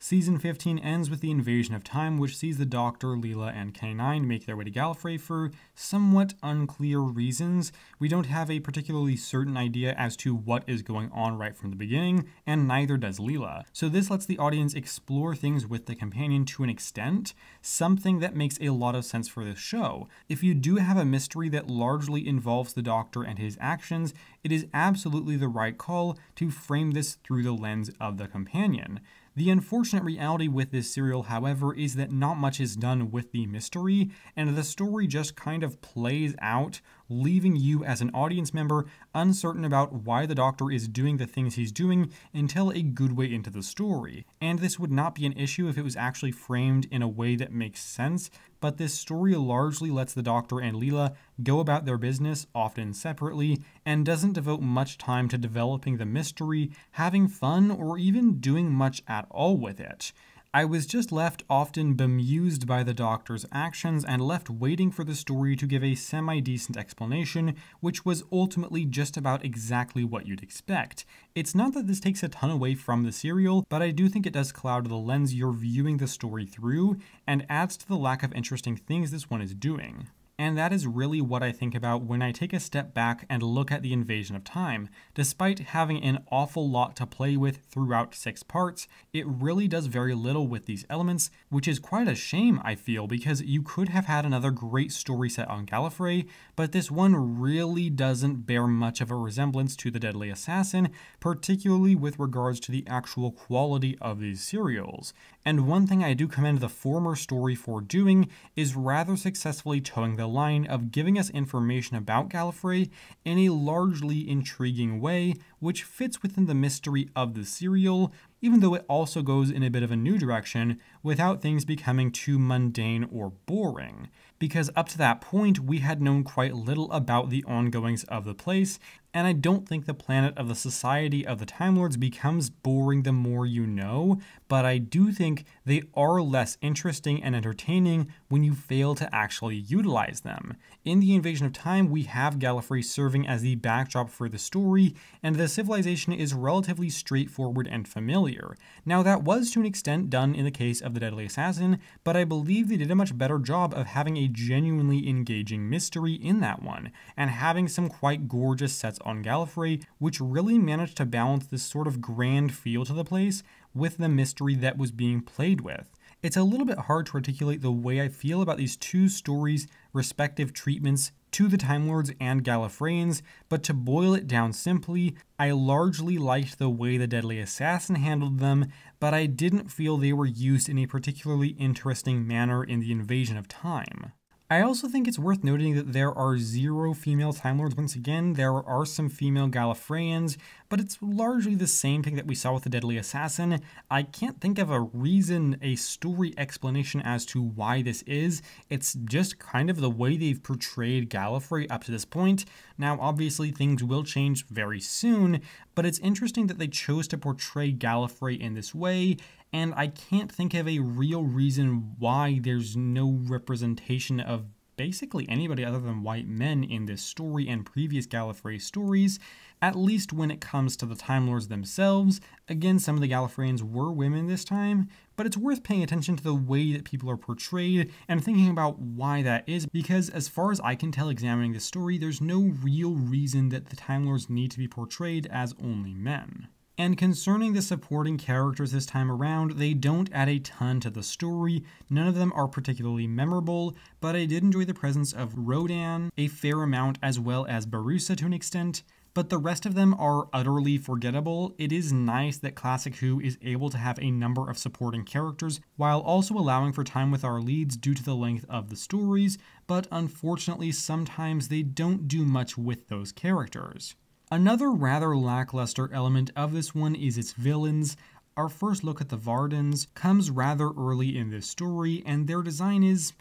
Season 15 ends with the invasion of time, which sees the Doctor, Leela, and K9 make their way to Gallifrey for somewhat unclear reasons. We don't have a particularly certain idea as to what is going on right from the beginning, and neither does Leela. So this lets the audience explore things with the companion to an extent, something that makes a lot of sense for this show. If you do have a mystery that largely involves the Doctor and his actions, it is absolutely the right call to frame this through the lens of the companion. The unfortunate reality with this serial, however, is that not much is done with the mystery, and the story just kind of plays out, leaving you as an audience member uncertain about why the Doctor is doing the things he's doing until a good way into the story. And this would not be an issue if it was actually framed in a way that makes sense, but this story largely lets the Doctor and Leela go about their business, often separately, and doesn't devote much time to developing the mystery, having fun, or even doing much at all with it. I was just left often bemused by the Doctor's actions and left waiting for the story to give a semi-decent explanation, which was ultimately just about exactly what you'd expect. It's not that this takes a ton away from the serial, but I do think it does cloud the lens you're viewing the story through, and adds to the lack of interesting things this one is doing. And that is really what I think about when I take a step back and look at the invasion of time. Despite having an awful lot to play with throughout 6 parts, it really does very little with these elements, which is quite a shame, I feel, because you could have had another great story set on Gallifrey, but this one really doesn't bear much of a resemblance to The Deadly Assassin, particularly with regards to the actual quality of these serials. And one thing I do commend the former story for doing is rather successfully towing the line of giving us information about Gallifrey in a largely intriguing way, which fits within the mystery of the serial, even though it also goes in a bit of a new direction without things becoming too mundane or boring. Because up to that point, we had known quite little about the ongoings of the place, and I don't think the planet of the Society of the Time Lords becomes boring the more you know, but I do think they are less interesting and entertaining when you fail to actually utilize them. In the Invasion of Time, we have Gallifrey serving as the backdrop for the story, and the civilization is relatively straightforward and familiar. Now, that was to an extent done in the case of The Deadly Assassin, but I believe they did a much better job of having a genuinely engaging mystery in that one, and having some quite gorgeous sets on Gallifrey, which really managed to balance this sort of grand feel to the place with the mystery that was being played with. It's a little bit hard to articulate the way I feel about these two stories' respective treatments to the Time Lords and Gallifreyans, but to boil it down simply, I largely liked the way The Deadly Assassin handled them, but I didn't feel they were used in a particularly interesting manner in the Invasion of Time. I also think it's worth noting that there are 0 female Time Lords once again. There are some female Gallifreyans, but it's largely the same thing that we saw with The Deadly Assassin. I can't think of a reason, a story explanation as to why this is. It's just kind of the way they've portrayed Gallifrey up to this point. Now, obviously, things will change very soon, but it's interesting that they chose to portray Gallifrey in this way, and I can't think of a real reason why there's no representation of basically anybody other than white men in this story and previous Gallifrey stories, at least when it comes to the Time Lords themselves. Again, some of the Gallifreyans were women this time, but it's worth paying attention to the way that people are portrayed and thinking about why that is, because as far as I can tell examining this story, there's no real reason that the Time Lords need to be portrayed as only men. And concerning the supporting characters this time around, they don't add a ton to the story. None of them are particularly memorable, but I did enjoy the presence of Rodan a fair amount, as well as Barusa to an extent, but the rest of them are utterly forgettable. It is nice that Classic Who is able to have a number of supporting characters while also allowing for time with our leads due to the length of the stories, but unfortunately sometimes they don't do much with those characters. Another rather lackluster element of this one is its villains. Our first look at the Vardens comes rather early in this story, and their design is,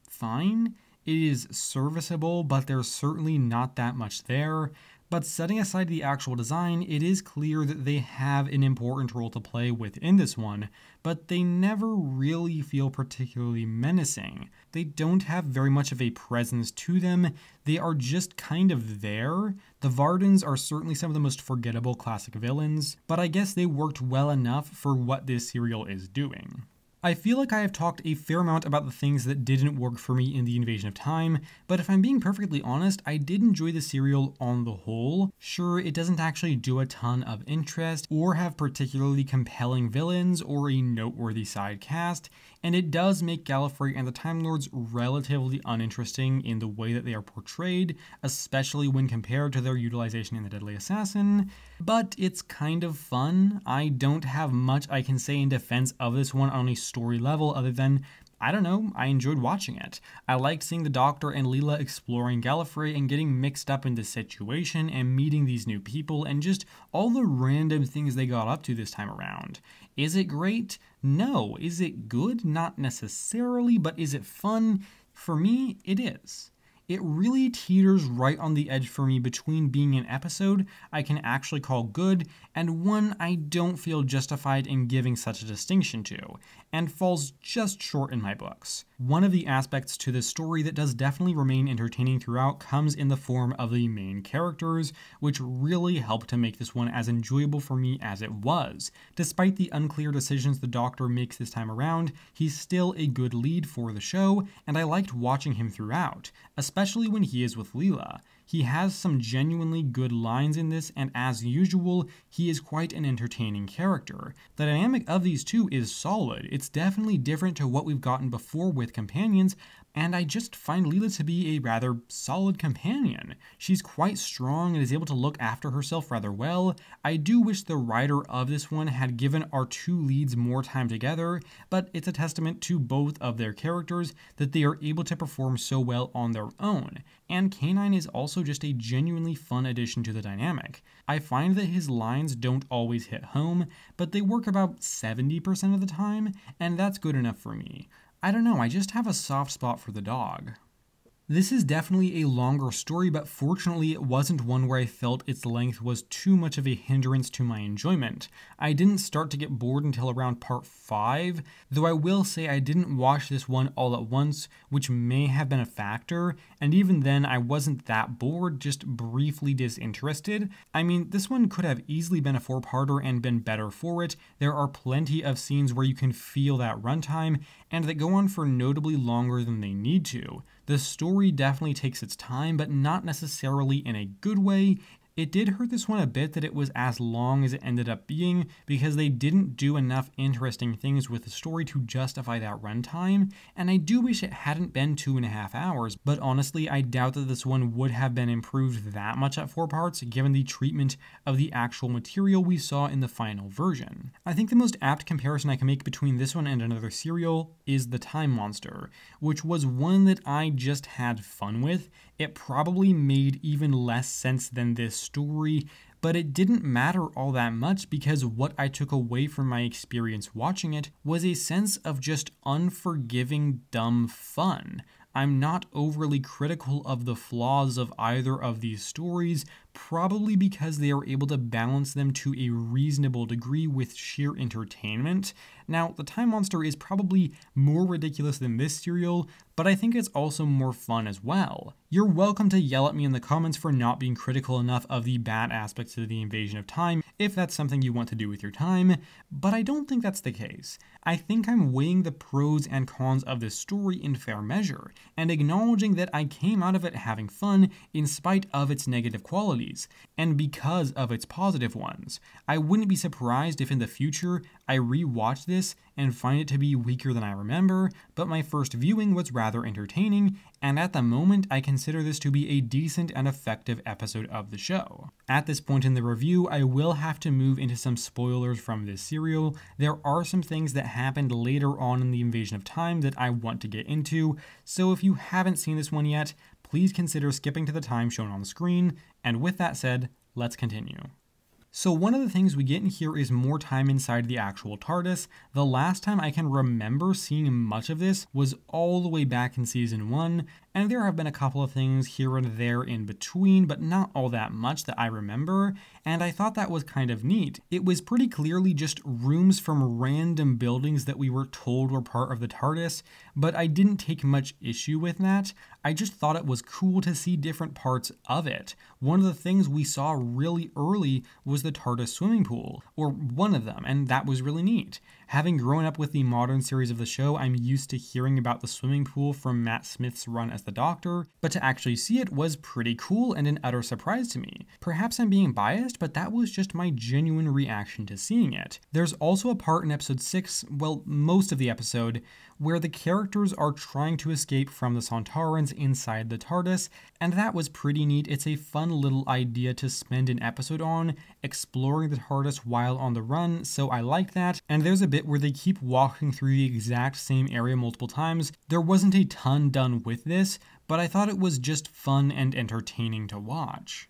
fine. It is serviceable, but there's certainly not that much there. But setting aside the actual design, it is clear that they have an important role to play within this one, but they never really feel particularly menacing. They don't have very much of a presence to them, they are just kind of there. The Vardens are certainly some of the most forgettable classic villains, but I guess they worked well enough for what this serial is doing. I feel like I have talked a fair amount about the things that didn't work for me in The Invasion of Time, but if I'm being perfectly honest, I did enjoy the serial on the whole. Sure, it doesn't actually do a ton of interest, or have particularly compelling villains, or a noteworthy side cast, and it does make Gallifrey and the Time Lords relatively uninteresting in the way that they are portrayed, especially when compared to their utilization in The Deadly Assassin, but it's kind of fun. I don't have much I can say in defense of this one on a story level other than, I don't know, I enjoyed watching it. I liked seeing the Doctor and Leela exploring Gallifrey and getting mixed up in the situation and meeting these new people and just all the random things they got up to this time around. Is it great? No. Is it good? Not necessarily, but is it fun? For me, it is. It really teeters right on the edge for me between being an episode I can actually call good and one I don't feel justified in giving such a distinction to, and falls just short in my books. One of the aspects to this story that does definitely remain entertaining throughout comes in the form of the main characters, which really helped to make this one as enjoyable for me as it was. Despite the unclear decisions the Doctor makes this time around, he's still a good lead for the show, and I liked watching him throughout, especially when he is with Leela. He has some genuinely good lines in this, and as usual, he is quite an entertaining character. The dynamic of these two is solid. It's definitely different to what we've gotten before with companions, and I just find Leela to be a rather solid companion. She's quite strong and is able to look after herself rather well. I do wish the writer of this one had given our two leads more time together, but it's a testament to both of their characters that they are able to perform so well on their own. And K9 is also just a genuinely fun addition to the dynamic. I find that his lines don't always hit home, but they work about 70% of the time, and that's good enough for me. I don't know, I just have a soft spot for the dog. This is definitely a longer story, but fortunately it wasn't one where I felt its length was too much of a hindrance to my enjoyment. I didn't start to get bored until around part 5, though I will say I didn't watch this one all at once, which may have been a factor, and even then I wasn't that bored, just briefly disinterested. I mean, this one could have easily been a 4-parter and been better for it. There are plenty of scenes where you can feel that runtime, and that go on for notably longer than they need to. The story definitely takes its time, but not necessarily in a good way. It did hurt this one a bit that it was as long as it ended up being, because they didn't do enough interesting things with the story to justify that runtime, and I do wish it hadn't been 2.5 hours, but honestly I doubt that this one would have been improved that much at 4 parts given the treatment of the actual material we saw in the final version. I think the most apt comparison I can make between this one and another serial is The Time Monster, which was one that I just had fun with. It probably made even less sense than this story, but it didn't matter all that much because what I took away from my experience watching it was a sense of just unforgiving, dumb fun. I'm not overly critical of the flaws of either of these stories, probably because they are able to balance them to a reasonable degree with sheer entertainment. Now, The Time Monster is probably more ridiculous than this serial, but I think it's also more fun as well. You're welcome to yell at me in the comments for not being critical enough of the bad aspects of The Invasion of Time, if that's something you want to do with your time, but I don't think that's the case. I think I'm weighing the pros and cons of this story in fair measure, and acknowledging that I came out of it having fun in spite of its negative qualities, and because of its positive ones. I wouldn't be surprised if in the future I re-watch this and find it to be weaker than I remember, but my first viewing was rather entertaining, and at the moment I consider this to be a decent and effective episode of the show. At this point in the review, I will have to move into some spoilers from this serial. There are some things that happened later on in The Invasion of Time that I want to get into, so if you haven't seen this one yet, please consider skipping to the time shown on the screen, and with that said, let's continue. So one of the things we get in here is more time inside the actual Tardis. The last time I can remember seeing much of this was all the way back in season 1, and there have been a couple of things here and there in between, but not all that much that I remember, and I thought that was kind of neat. It was pretty clearly just rooms from random buildings that we were told were part of the Tardis, but I didn't take much issue with that. I just thought it was cool to see different parts of it. One of the things we saw really early was the Tardis swimming pool, or one of them, and that was really neat. Having grown up with the modern series of the show, I'm used to hearing about the swimming pool from Matt Smith's run as the Doctor, but to actually see it was pretty cool and an utter surprise to me. Perhaps I'm being biased, but that was just my genuine reaction to seeing it. There's also a part in episode 6, well, most of the episode, where the characters are trying to escape from the Sontarans inside the TARDIS, and that was pretty neat. It's a fun little idea to spend an episode on, exploring the TARDIS while on the run, so I like that. And there's a bit where they keep walking through the exact same area multiple times. There wasn't a ton done with this, but I thought it was just fun and entertaining to watch.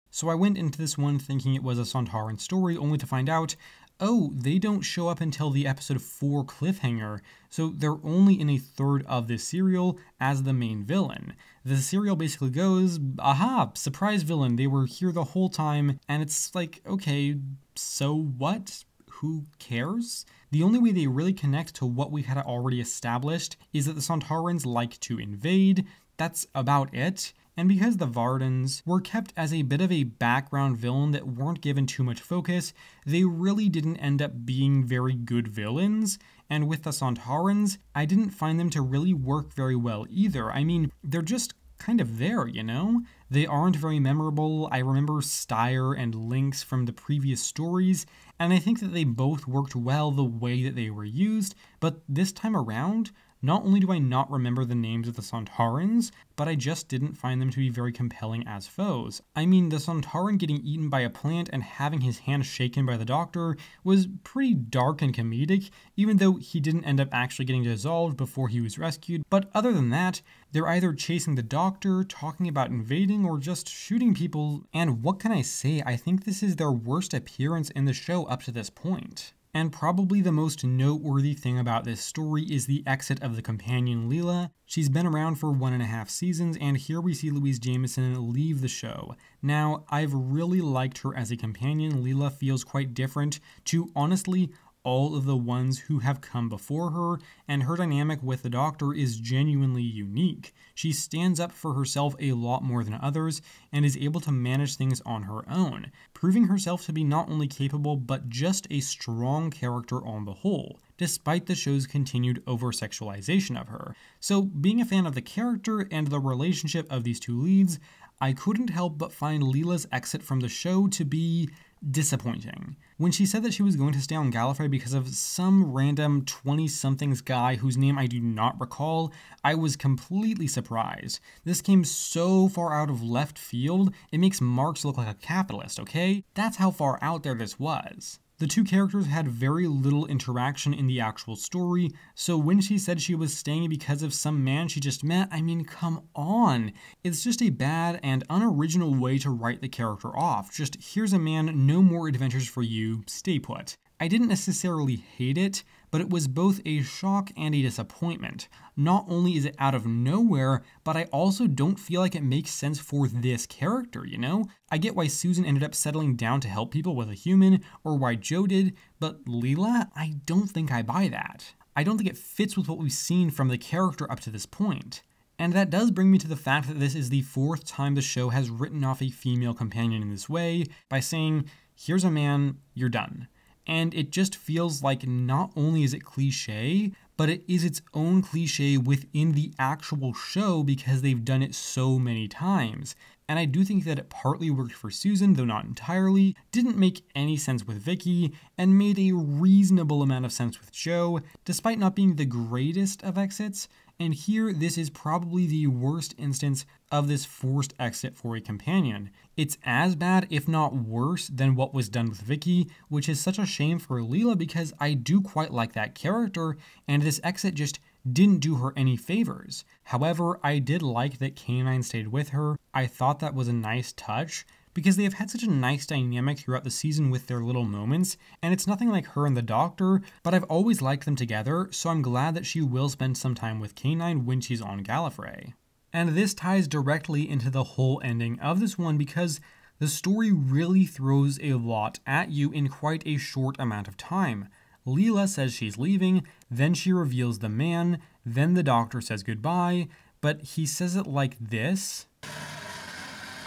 So I went into this one thinking it was a Sontaran story, only to find out, oh, they don't show up until the episode 4 cliffhanger, so they're only in a third of this serial as the main villain. The serial basically goes, aha, surprise villain, they were here the whole time, and it's like, okay, so what? Who cares? The only way they really connect to what we had already established is that the Sontarans like to invade. That's about it. And because the Vardans were kept as a bit of a background villain that weren't given too much focus, they really didn't end up being very good villains. And with the Sontarans, I didn't find them to really work very well either. I mean, they're just kind of there, you know? They aren't very memorable. I remember Styr and Lynx from the previous stories, and I think that they both worked well the way that they were used, but this time around, not only do I not remember the names of the Sontarans, but I just didn't find them to be very compelling as foes. I mean, the Sontaran getting eaten by a plant and having his hand shaken by the Doctor was pretty dark and comedic, even though he didn't end up actually getting dissolved before he was rescued. But other than that, they're either chasing the Doctor, talking about invading, or just shooting people, and what can I say? I think this is their worst appearance in the show up to this point. And probably the most noteworthy thing about this story is the exit of the companion Leela. She's been around for 1.5 seasons, and here we see Louise Jameson leave the show. Now, I've really liked her as a companion. Leela feels quite different to, honestly, all of the ones who have come before her, and her dynamic with the Doctor is genuinely unique. She stands up for herself a lot more than others, and is able to manage things on her own, proving herself to be not only capable, but just a strong character on the whole, despite the show's continued over-sexualization of her. So, being a fan of the character and the relationship of these two leads, I couldn't help but find Leela's exit from the show to be disappointing. When she said that she was going to stay on Gallifrey because of some random 20-somethings guy whose name I do not recall, I was completely surprised. This came so far out of left field, it makes Marx look like a capitalist, okay? That's how far out there this was. The two characters had very little interaction in the actual story, so when she said she was staying because of some man she just met, I mean, come on. It's just a bad and unoriginal way to write the character off. Just, here's a man, no more adventures for you, stay put. I didn't necessarily hate it, but it was both a shock and a disappointment. Not only is it out of nowhere, but I also don't feel like it makes sense for this character, you know? I get why Susan ended up settling down to help people with a human, or why Jo did, but Leela, I don't think I buy that. I don't think it fits with what we've seen from the character up to this point. And that does bring me to the fact that this is the 4th time the show has written off a female companion in this way, by saying, here's a man, you're done. And it just feels like not only is it cliche, but it is its own cliche within the actual show because they've done it so many times. And I do think that it partly worked for Susan, though not entirely, didn't make any sense with Vicky, and made a reasonable amount of sense with Jo, despite not being the greatest of exits. And here, this is probably the worst instance of this forced exit for a companion. It's as bad, if not worse, than what was done with Vicky, which is such a shame for Leela because I do quite like that character, and this exit just didn't do her any favors. However, I did like that K9 stayed with her. I thought that was a nice touch, because they have had such a nice dynamic throughout the season with their little moments, and it's nothing like her and the Doctor, but I've always liked them together, so I'm glad that she will spend some time with K9 when she's on Gallifrey. And this ties directly into the whole ending of this one because the story really throws a lot at you in quite a short amount of time. Leela says she's leaving, then she reveals the man, then the Doctor says goodbye, but he says it like this.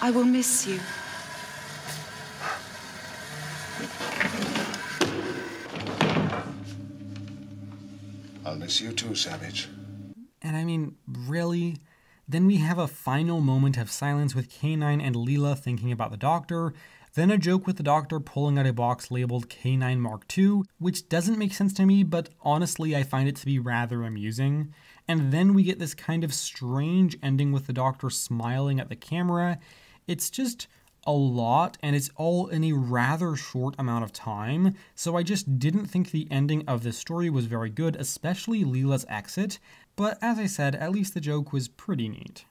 I will miss you. I'll miss you too, Savage. And I mean, really? Then we have a final moment of silence with K9 and Leela thinking about the Doctor, then a joke with the Doctor pulling out a box labeled K9 Mark II, which doesn't make sense to me, but honestly I find it to be rather amusing. And then we get this kind of strange ending with the Doctor smiling at the camera. It's just a lot, and it's all in a rather short amount of time, so I just didn't think the ending of this story was very good, especially Leela's exit, but as I said, at least the joke was pretty neat.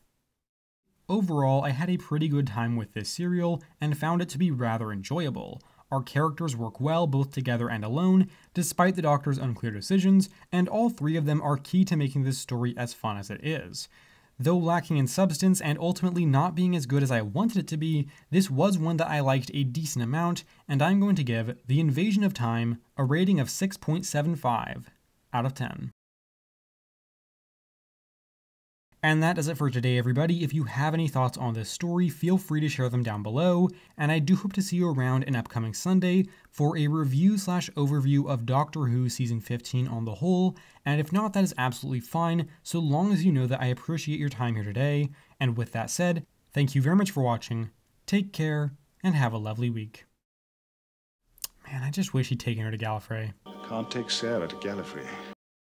Overall, I had a pretty good time with this serial, and found it to be rather enjoyable. Our characters work well both together and alone, despite the Doctor's unclear decisions, and all three of them are key to making this story as fun as it is. Though lacking in substance and ultimately not being as good as I wanted it to be, this was one that I liked a decent amount, and I'm going to give The Invasion of Time a rating of 6.75 out of 10. And that does it for today, everybody. If you have any thoughts on this story, feel free to share them down below, and I do hope to see you around an upcoming Sunday for a review/overview of Doctor Who Season 15 on the whole, and if not, that is absolutely fine, so long as you know that I appreciate your time here today. And with that said, thank you very much for watching, take care, and have a lovely week. Man, I just wish he'd taken her to Gallifrey. Can't take Sarah to Gallifrey.